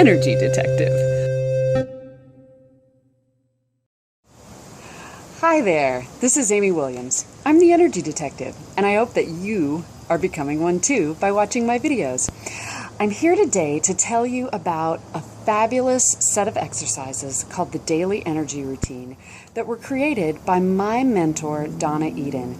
energy detective. Hi there, this is Amy Williams. I'm the energy detective, and I hope that you are becoming one too by watching my videos. I'm here today to tell you about a fabulous set of exercises called the Daily Energy Routine that were created by my mentor, Donna Eden.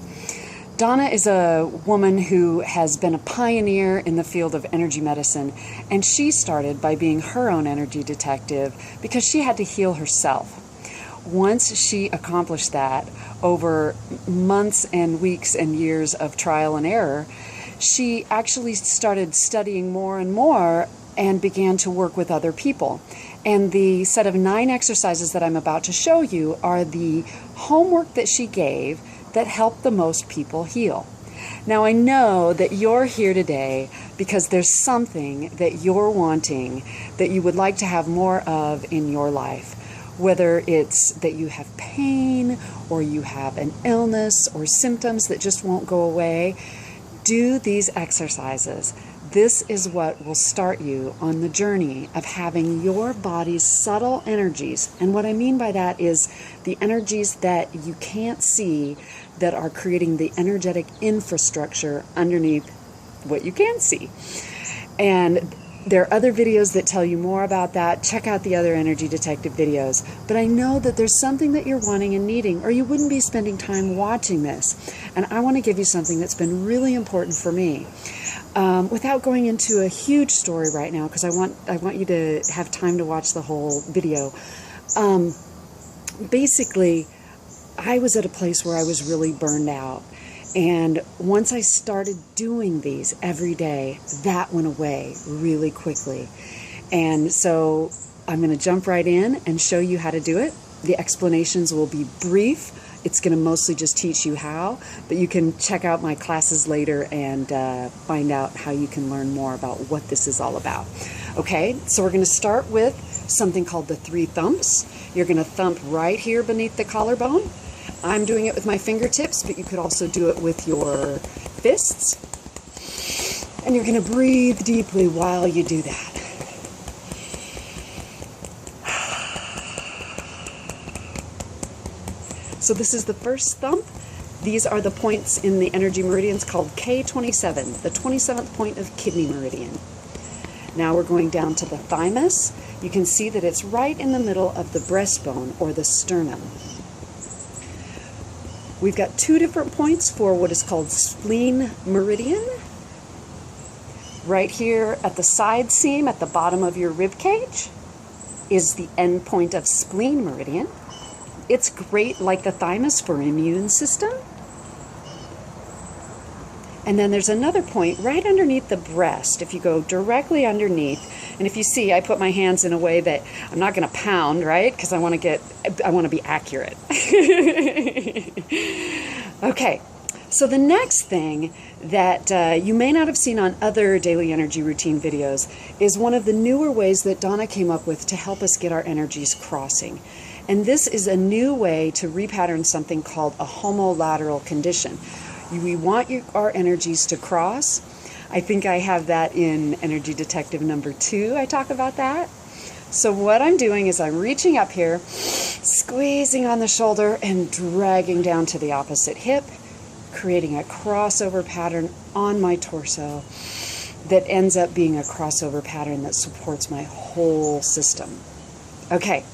Donna is a woman who has been a pioneer in the field of energy medicine, and she started by being her own energy detective because she had to heal herself. Once she accomplished that, over months and weeks and years of trial and error, she actually started studying more and more and began to work with other people. And the set of 9 exercises that I'm about to show you are the homework that she gave that helped the most people heal. Now I know that you're here today because there's something that you're wanting that you would like to have more of in your life. Whether it's that you have pain or you have an illness or symptoms that just won't go away, do these exercises. This is what will start you on the journey of having your body's subtle energies. And what I mean by that is the energies that you can't see that are creating the energetic infrastructure underneath what you can see. And there are other videos that tell you more about that. Check out the other energy detective videos. But I know that there's something that you're wanting and needing, or you wouldn't be spending time watching this. And I want to give you something that's been really important for me. Without going into a huge story right now, because I want you to have time to watch the whole video. Basically, I was at a place where I was really burned out. And once I started doing these every day, that went away really quickly. And so I'm going to jump right in and show you how to do it. The explanations will be brief. It's going to mostly just teach you how, but you can check out my classes later and find out how you can learn more about what this is all about. Okay, so we're going to start with something called the 3 thumps. You're going to thump right here beneath the collarbone. I'm doing it with my fingertips, but you could also do it with your fists. And you're going to breathe deeply while you do that. So this is the first thump. These are the points in the energy meridians called K27, the 27th point of kidney meridian. Now we're going down to the thymus. You can see that it's right in the middle of the breastbone or the sternum. We've got 2 different points for what is called spleen meridian. Right here at the side seam at the bottom of your rib cage is the end point of spleen meridian. It's great, like the thymus, for immune system. And then there's another point right underneath the breast. If you go directly underneath, and if you see, I put my hands in a way that I'm not going to pound, right? Because I want to be accurate. Okay, so the next thing that you may not have seen on other daily energy routine videos is one of the newer ways that Donna came up with to help us get our energies crossing. And this is a new way to repattern something called a homolateral condition. We want our energies to cross. I think I have that in Energy Detective number 2. I talk about that. So what I'm doing is I'm reaching up here, squeezing on the shoulder and dragging down to the opposite hip, creating a crossover pattern on my torso that ends up being a crossover pattern that supports my whole system. Okay,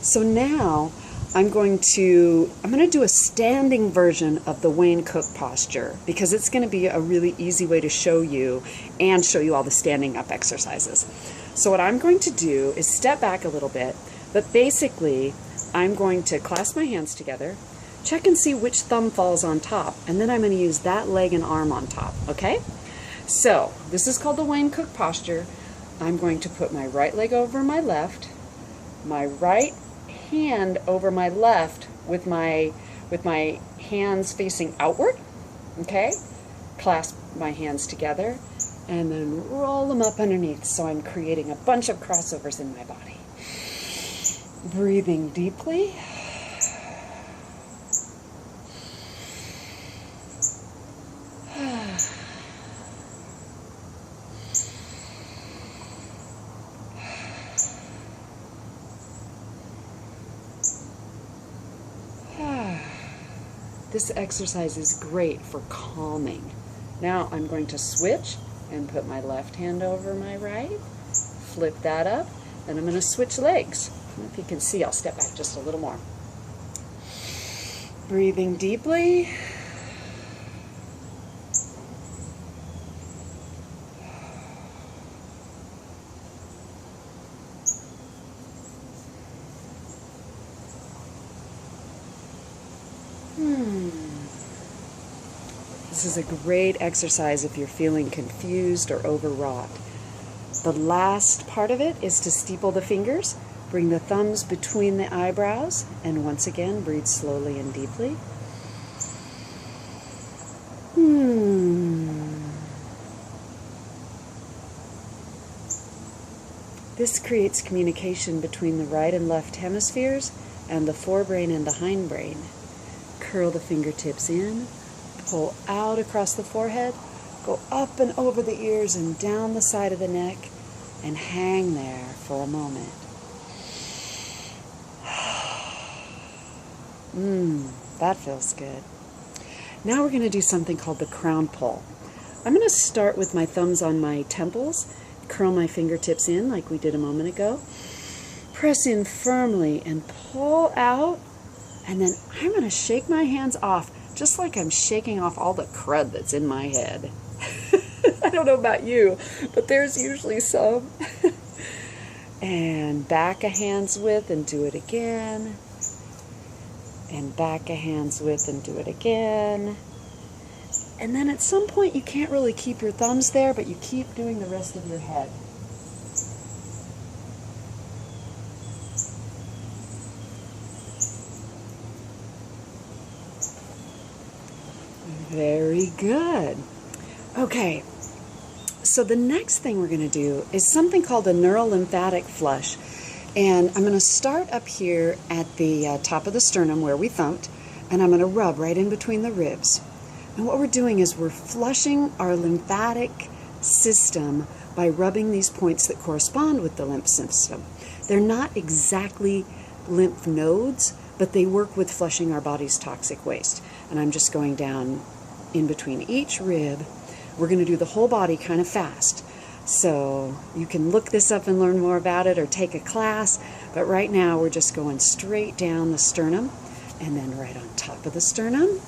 so now I'm going to do a standing version of the Wayne Cook posture because it's going to be a really easy way to show you and show you all the standing up exercises. So what I'm going to do is step back a little bit, but basically I'm going to clasp my hands together, check and see which thumb falls on top, and then I'm going to use that leg and arm on top, okay? So this is called the Wayne Cook posture. I'm going to put my right leg over my left, my right hand over my left with my hands facing outward, okay? Clasp my hands together and then roll them up underneath so I'm creating a bunch of crossovers in my body. Breathing deeply. this exercise is great for calming. Now I'm going to switch and put my left hand over my right, flip that up, then I'm going to switch legs. I don't know if you can see, I'll step back just a little more. Breathing deeply. This is a great exercise if you're feeling confused or overwrought. The last part of it is to steeple the fingers, bring the thumbs between the eyebrows, and once again, breathe slowly and deeply. This creates communication between the right and left hemispheres and the forebrain and the hindbrain. Curl the fingertips in. Pull out across the forehead, go up and over the ears and down the side of the neck, and hang there for a moment. That feels good. Now we're going to do something called the crown pull. I'm going to start with my thumbs on my temples, curl my fingertips in like we did a moment ago, press in firmly and pull out, and then I'm going to shake my hands off just like I'm shaking off all the crud that's in my head. I don't know about you, but there's usually some. And back a hand's width and do it again. And back a hand's width and do it again. And then at some point you can't really keep your thumbs there, but you keep doing the rest of your head. Very good. Okay, so the next thing we're going to do is something called a lymphatic flush. And I'm going to start up here at the top of the sternum where we thumped, and I'm going to rub right in between the ribs. And what we're doing is we're flushing our lymphatic system by rubbing these points that correspond with the lymph system. They're not exactly lymph nodes, but they work with flushing our body's toxic waste. And I'm just going down in between each rib. We're going to do the whole body kind of fast. So you can look this up and learn more about it or take a class, but right now we're just going straight down the sternum and then right on top of the sternum,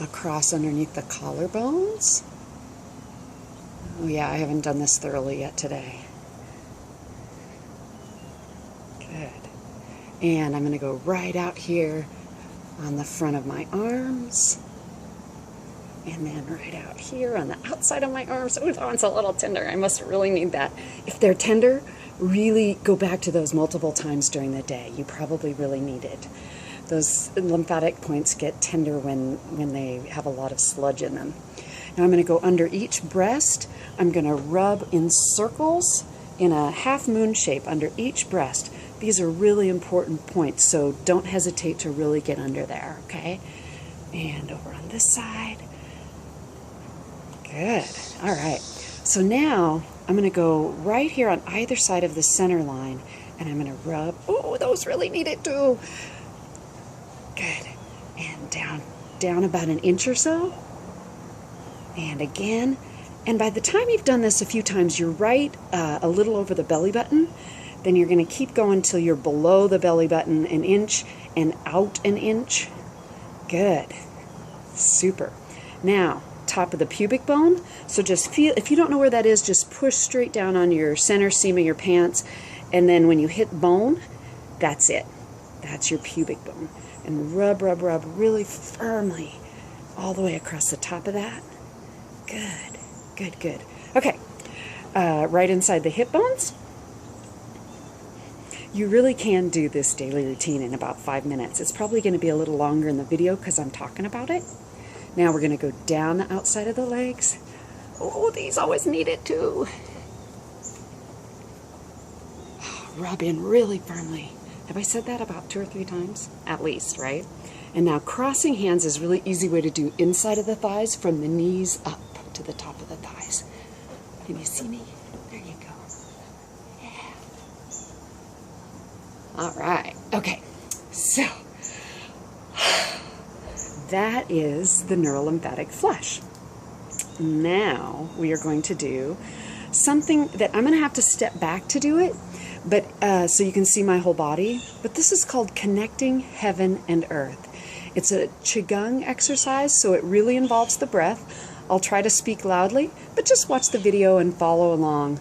across underneath the collarbones. Oh yeah, I haven't done this thoroughly yet today. Good. And I'm going to go right out here on the front of my arms, and then right out here on the outside of my arms. Oh, that one's a little tender. I must really need that. If they're tender, really go back to those multiple times during the day. You probably really need it. Those lymphatic points get tender when they have a lot of sludge in them. Now I'm going to go under each breast. I'm going to rub in circles in a half moon shape under each breast. These are really important points, so don't hesitate to really get under there, okay? And over on this side. Good. All right. So now I'm going to go right here on either side of the center line, and I'm going to rub. Oh, those really need it too. Good. And down about an inch or so. And again. And by the time you've done this a few times, you're right a little over the belly button. Then you're going to keep going till you're below the belly button an inch and out an inch. Good. Super. Now, top of the pubic bone. So just feel, if you don't know where that is, just push straight down on your center seam of your pants. And then when you hit bone, that's it. That's your pubic bone. And rub, rub, rub really firmly all the way across the top of that. Good. Good, good. Okay. Right inside the hip bones. You really can do this daily routine in about 5 minutes. It's probably going to be a little longer in the video because I'm talking about it. Now we're going to go down the outside of the legs. Oh, these always need it too. Rub in really firmly. Have I said that about 2 or 3 times? At least, right? And now crossing hands is a really easy way to do inside of the thighs from the knees up to the top of the thighs. Can you see me? There you go. Yeah. All right. Okay. So that is the neurolymphatic flush. Now we are going to do something that I'm going to have to step back to do it, but so you can see my whole body. But this is called connecting heaven and earth. It's a Qigong exercise, so it really involves the breath. I'll try to speak loudly, but just watch the video and follow along,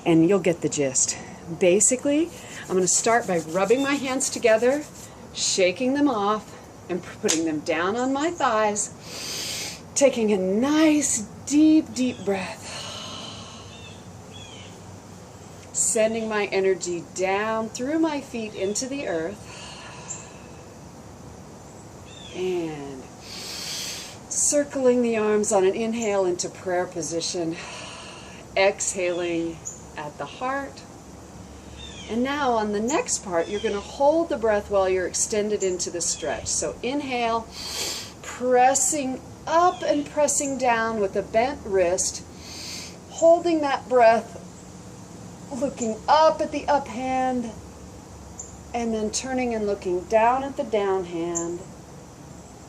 and you'll get the gist. Basically, I'm going to start by rubbing my hands together, shaking them off, and putting them down on my thighs, taking a nice, deep, deep breath. Sending my energy down through my feet into the earth. And circling the arms on an inhale into prayer position. Exhaling at the heart. And now on the next part, you're going to hold the breath while you're extended into the stretch. So inhale, pressing up and pressing down with a bent wrist, holding that breath, looking up at the up hand, and then turning and looking down at the down hand.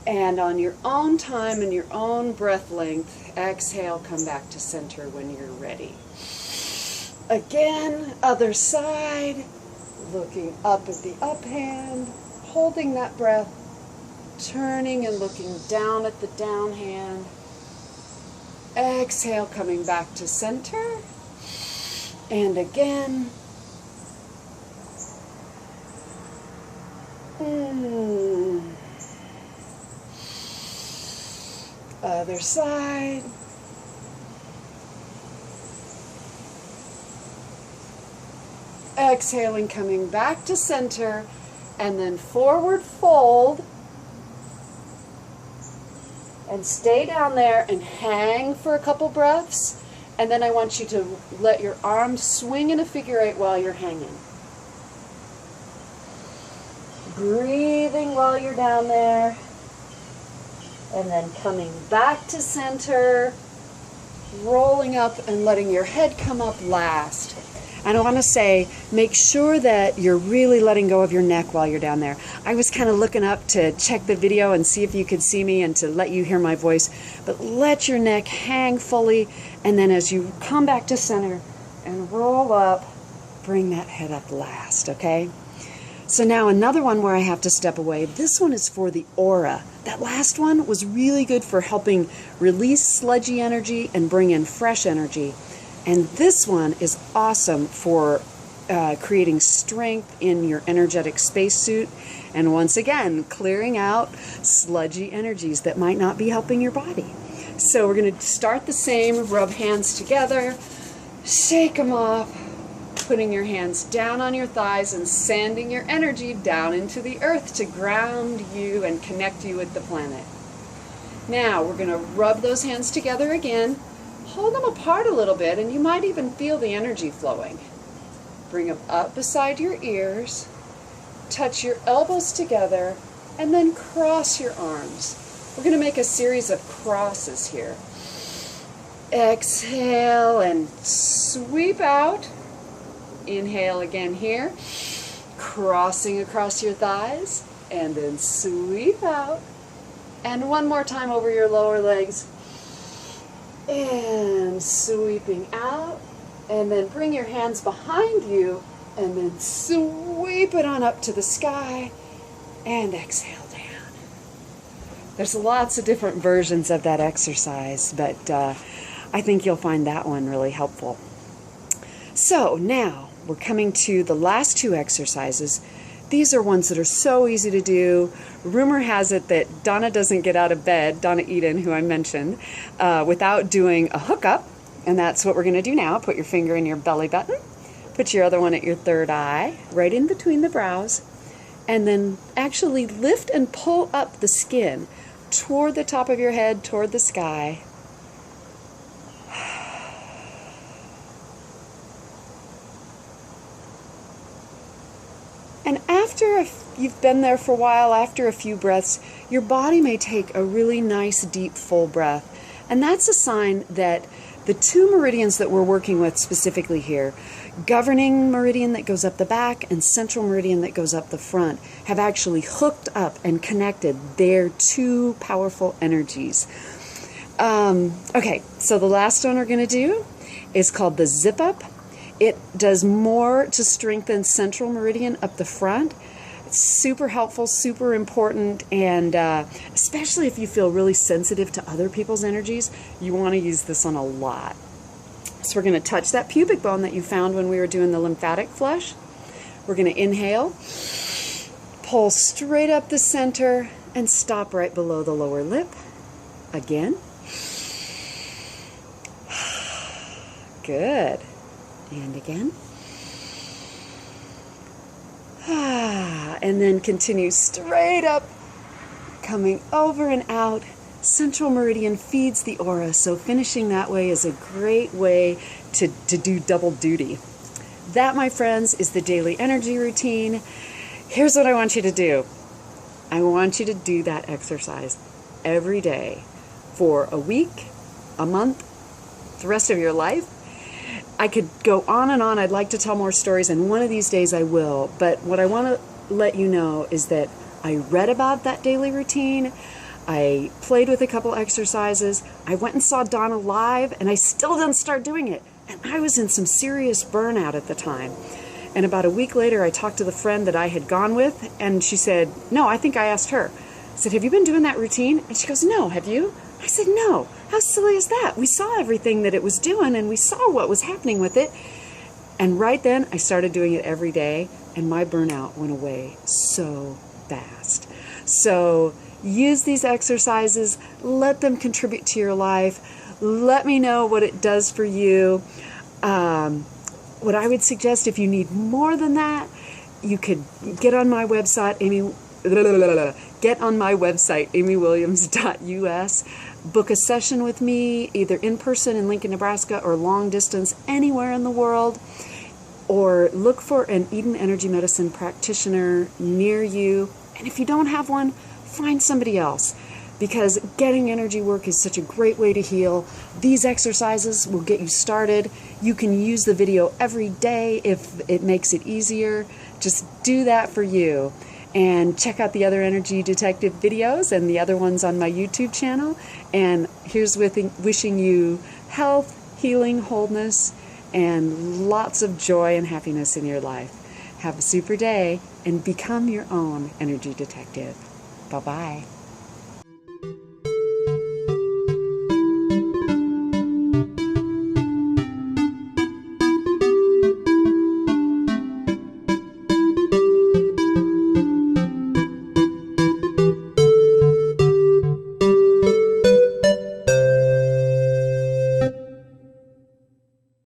And on your own time and your own breath length, exhale, come back to center when you're ready. Again, other side, looking up at the up hand, holding that breath, turning and looking down at the down hand. Exhale, coming back to center. And again. Other side. Exhaling, coming back to center, and then forward fold. And stay down there and hang for a couple breaths. And then I want you to let your arms swing in a figure eight while you're hanging. Breathing while you're down there. And then coming back to center. Rolling up and letting your head come up last. And I want to say, make sure that you're really letting go of your neck while you're down there. I was kind of looking up to check the video and see if you could see me and to let you hear my voice. But let your neck hang fully, and then as you come back to center and roll up, bring that head up last, okay? So now another one where I have to step away. This one is for the aura. That last one was really good for helping release sludgy energy and bring in fresh energy. And this one is awesome for creating strength in your energetic spacesuit. And once again, clearing out sludgy energies that might not be helping your body. So we're going to start the same. Rub hands together. Shake them off. Putting your hands down on your thighs and sending your energy down into the earth to ground you and connect you with the planet. Now we're going to rub those hands together again. Hold them apart a little bit, and you might even feel the energy flowing. Bring them up beside your ears, touch your elbows together, and then cross your arms. We're going to make a series of crosses here. Exhale and sweep out. Inhale again here, crossing across your thighs, and then sweep out. And one more time over your lower legs. And sweeping out, and then bring your hands behind you, and then sweep it on up to the sky, and exhale down. There's lots of different versions of that exercise, but I think you'll find that one really helpful. So now we're coming to the last two exercises. These are ones that are so easy to do. Rumor has it that Donna doesn't get out of bed, Donna Eden, who I mentioned, without doing a hookup. And that's what we're going to do now. Put your finger in your belly button. Put your other one at your third eye, right in between the brows. And then actually lift and pull up the skin toward the top of your head, toward the sky. And after you've been there for a while, after a few breaths, your body may take a really nice, deep, full breath. And that's a sign that the two meridians that we're working with specifically here, governing meridian that goes up the back and central meridian that goes up the front have actually hooked up and connected their two powerful energies. Okay, so the last stone we're going to do is called the Zip Up. It does more to strengthen central meridian up the front. It's super helpful, super important, and especially if you feel really sensitive to other people's energies, you want to use this one a lot. So we're going to touch that pubic bone that you found when we were doing the lymphatic flush. We're going to inhale, pull straight up the center, and stop right below the lower lip. Again. Good. And again. And then continue straight up, coming over and out. Central meridian feeds the aura, so finishing that way is a great way to do double duty. That, my friends, is the daily energy routine. Here's what I want you to do. I want you to do that exercise every day for a week, a month, the rest of your life. I could go on and on. I'd like to tell more stories, and one of these days I will. But what I want to let you know is that I read about that daily routine. I played with a couple exercises. I went and saw Donna live, and I still didn't start doing it. And I was in some serious burnout at the time. And about a week later, I talked to the friend that I had gone with, and she said, no, I think I asked her. I said, have you been doing that routine? And she goes, no, have you? I said, no. How silly is that? We saw everything that it was doing, and we saw what was happening with it. And right then, I started doing it every day, and my burnout went away so fast. So use these exercises. Let them contribute to your life. Let me know what it does for you. What I would suggest, if you need more than that, you could get on my website, amywilliams.us. Book a session with me, either in person in Lincoln, Nebraska, or long distance anywhere in the world. Or look for an Eden Energy Medicine practitioner near you. And if you don't have one, find somebody else. Because getting energy work is such a great way to heal. These exercises will get you started. You can use the video every day if it makes it easier. Just do that for you. And check out the other Energy Detective videos and the other ones on my YouTube channel. And here's wishing you health, healing, wholeness, and lots of joy and happiness in your life. Have a super day and become your own Energy Detective. Bye-bye.